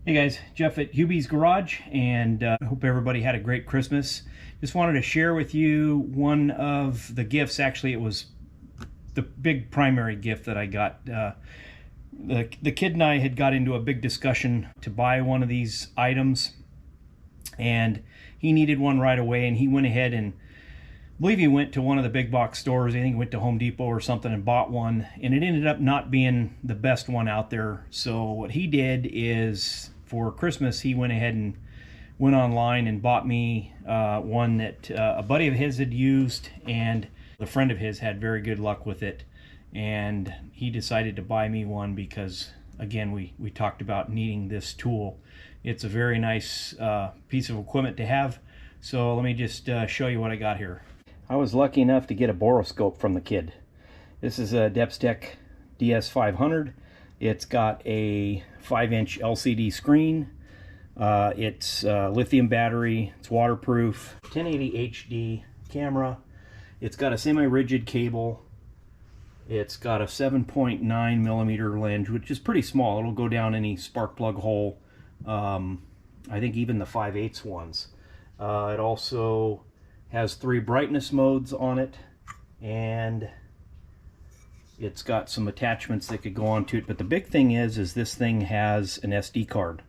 Hey guys, Jeff at Hubie's Garage, and I hope everybody had a great Christmas. Just wanted to share with you one of the gifts. Actually, it was the big primary gift that I got. The kid and I had got into a big discussion to buy one of these items, and he needed one right away, and he went ahead and I believe he went to one of the big box stores. I think he went to Home Depot or something and bought one, and it ended up not being the best one out there. So what he did is, for Christmas, he went ahead and went online and bought me one that a buddy of his had used, and a friend of his had very good luck with it. And he decided to buy me one because, again, we talked about needing this tool. It's a very nice piece of equipment to have. So let me just show you what I got here. I was lucky enough to get a boroscope from the kid. This is a Depstech DS500. It's got a 5-inch LCD screen. It's lithium battery. It's waterproof. 1080 HD camera. It's got a semi-rigid cable. It's got a 7.9 millimeter lens, which is pretty small. It'll go down any spark plug hole. I think even the 5/8 ones. It also has 3 brightness modes on it, and it's got some attachments that could go onto it. But the big thing is this thing has an SD card,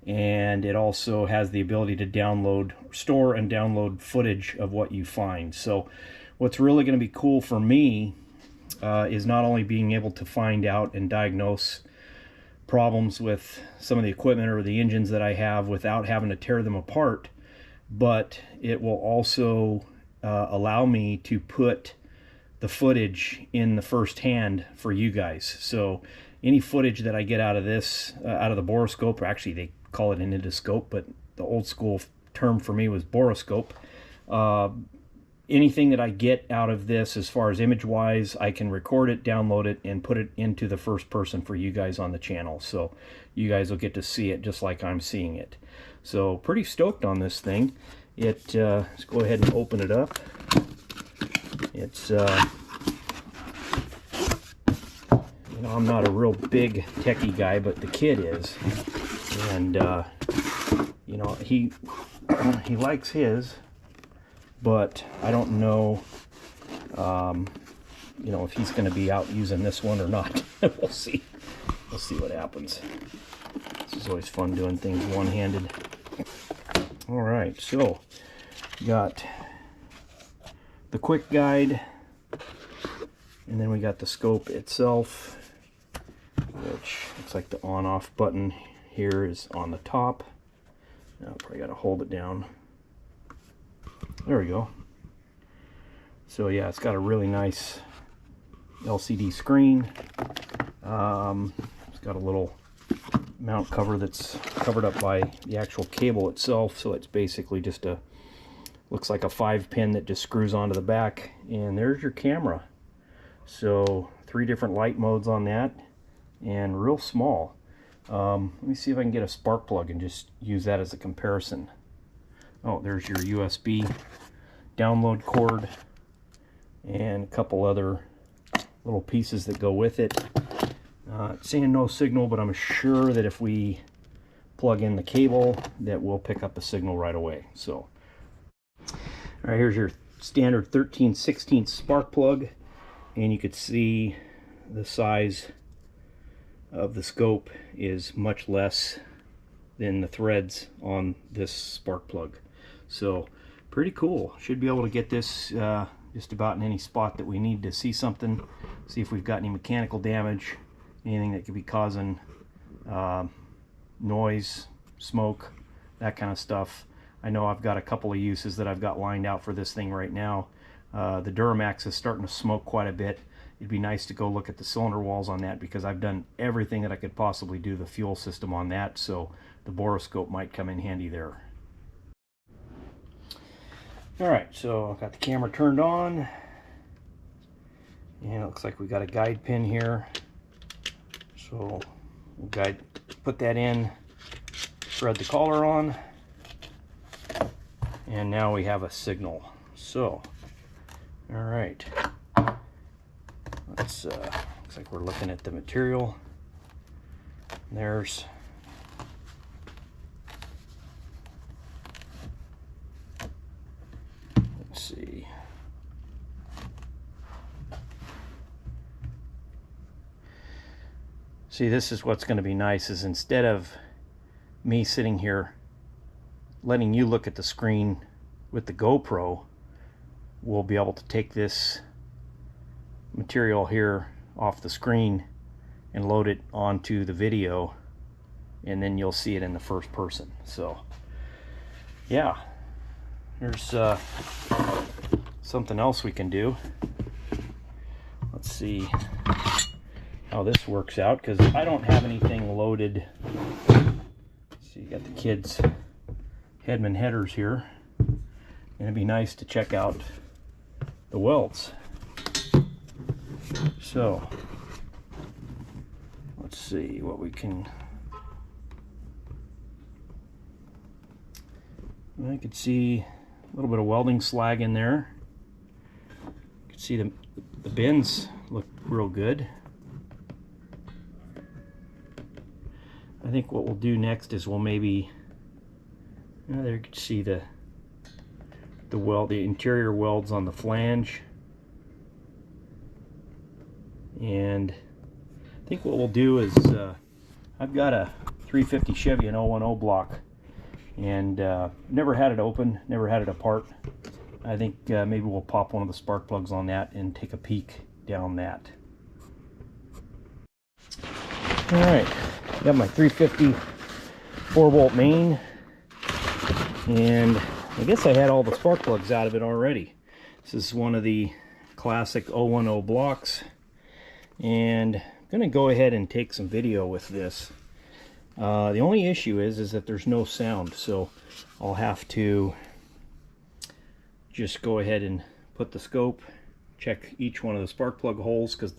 and it also has the ability to download, store and download footage of what you find. So what's really going to be cool for me is not only being able to find out and diagnose problems with some of the equipment or the engines that I have without having to tear them apart, but it will also allow me to put the footage in the first hand for you guys. So any footage that I get out of this, out of the boroscope, or actually they call it an endoscope, but the old school term for me was boroscope. Anything that I get out of this as far as image wise, I can record it, download it, and put it into the first person for you guys on the channel. So you guys will get to see it just like I'm seeing it. So pretty stoked on this thing. Let's go ahead and open it up. It's, you know, I'm not a real big techie guy, but the kid is. And, you know, he likes his, but I don't know, you know, if he's going to be out using this one or not. We'll see. We'll see what happens. This is always fun doing things one-handed. All right, so got the quick guide, and then we got the scope itself, which looks like the on-off button here is on the top. Now probably got to hold it down. There we go. So yeah, it's got a really nice LCD screen. It's got a little mount cover that's covered up by the actual cable itself, so it's basically just a, looks like a 5-pin that just screws onto the back, and there's your camera. So 3 different light modes on that, and real small. Let me see if I can get a spark plug and just use that as a comparison. Oh, there's your USB download cord and a couple other little pieces that go with it. It's saying no signal, but I'm sure that if we plug in the cable, that we'll pick up a signal right away. So, all right, here's your standard 13/16 spark plug, and you could see the size of the scope is much less than the threads on this spark plug. So, pretty cool. Should be able to get this just about in any spot that we need to see something, see if we've got any mechanical damage, anything that could be causing noise, smoke, that kind of stuff. I know I've got a couple of uses that I've got lined out for this thing right now. The Duramax is starting to smoke quite a bit. It'd be nice to go look at the cylinder walls on that, because I've done everything that I could possibly do the fuel system on that, so the boroscope might come in handy there. Alright, so I've got the camera turned on, and it looks like we got a guide pin here. So we'll put that in, thread the collar on, and now we have a signal. So, all right, let's looks like we're looking at the material. There's See, this is what's going to be nice, is instead of me sitting here letting you look at the screen with the GoPro, we'll be able to take this material here off the screen and load it onto the video, and then you'll see it in the first person. So yeah, there's something else we can do. Let's see how this works out, because I don't have anything loaded. So you got the kids' Headman headers here, and it'd be nice to check out the welds. So let's see what we can. I could see a little bit of welding slag in there. You can see the bends look real good. I think what we'll do next is we'll maybe, there you can see the interior welds on the flange. And I think what we'll do is, I've got a 350 Chevy, an 010 block, and never had it open, never had it apart. I think maybe we'll pop one of the spark plugs on that and take a peek down that. All right, got my 350 4-volt main, and I guess I had all the spark plugs out of it already. This is one of the classic 010 blocks, and I'm going to go ahead and take some video with this. The only issue is that there's no sound, so I'll have to just go ahead and put the scope, check each one of the spark plug holes because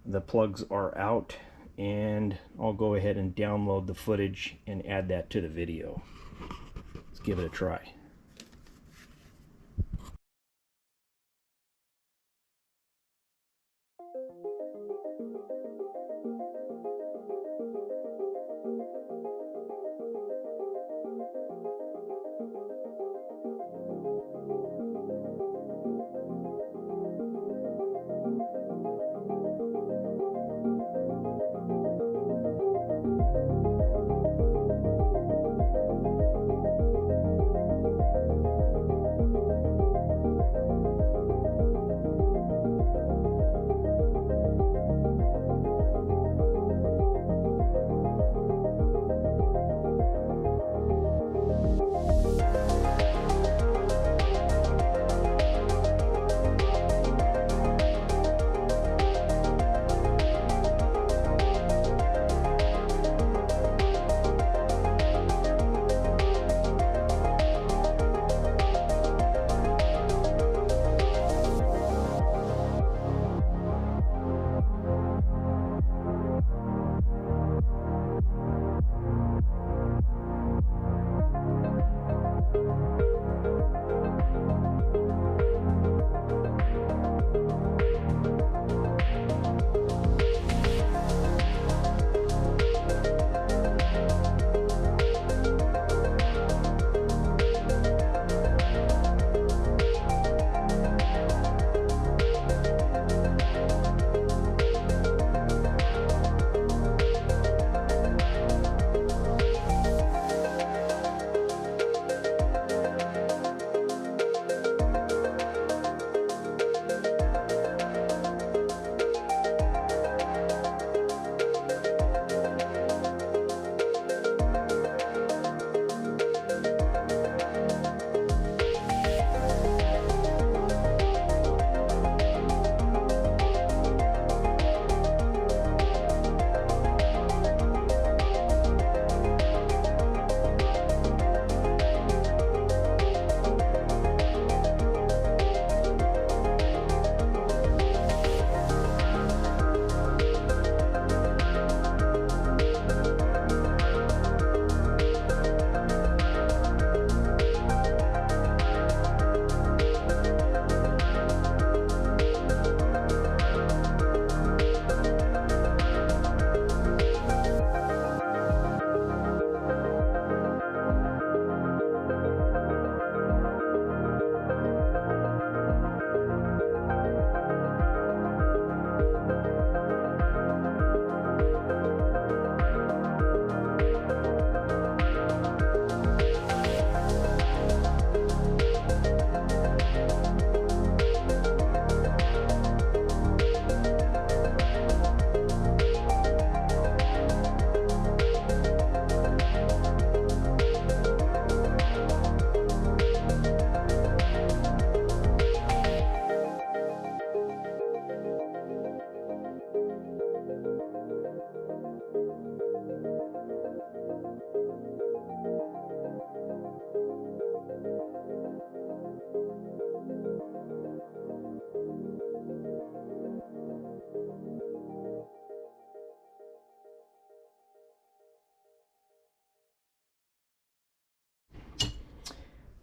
the plugs are out, and I'll go ahead and download the footage and add that to the video. Let's give it a try.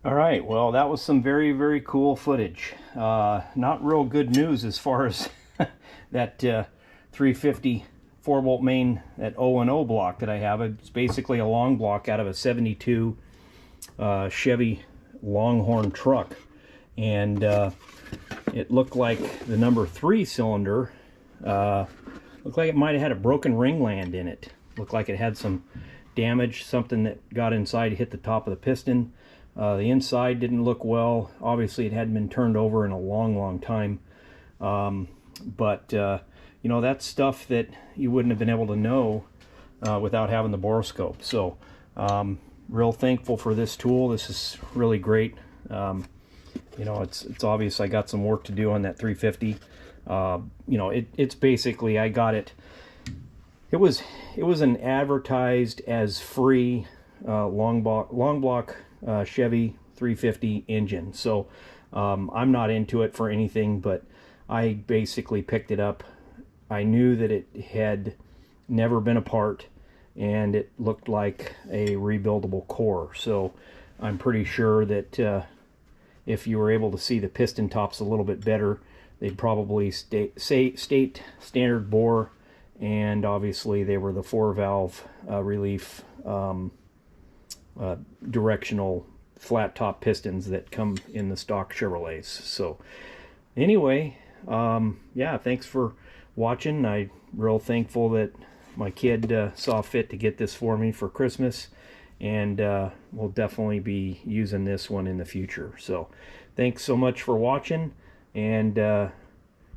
All right, well, that was some very, very cool footage. Not real good news as far as that 350 4-bolt main, that O&O block that I have. It's basically a long block out of a 72 Chevy Longhorn truck. And it looked like the number 3 cylinder looked like it might have had a broken ringland in it. Looked like it had some damage, something that got inside, hit the top of the piston. The inside didn't look well. Obviously, it hadn't been turned over in a long, long time. But you know, that's stuff that you wouldn't have been able to know without having the boroscope. So, real thankful for this tool. This is really great. You know, it's obvious I got some work to do on that 350. You know, it's basically, I got it. It was an advertised as free long block Chevy 350 engine. So I'm not into it for anything, but I basically picked it up. I knew that it had never been apart, and it looked like a rebuildable core. So I'm pretty sure that if you were able to see the piston tops a little bit better, they'd probably state standard bore, and obviously they were the 4-valve relief directional flat top pistons that come in the stock Chevrolets. So anyway, yeah, thanks for watching. I'm real thankful that my kid saw fit to get this for me for Christmas, and we'll definitely be using this one in the future. So thanks so much for watching, and if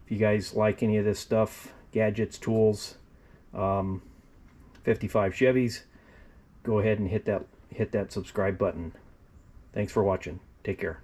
you guys like any of this stuff, gadgets, tools, 55 Chevys, go ahead and hit that subscribe button. Thanks for watching. Take care.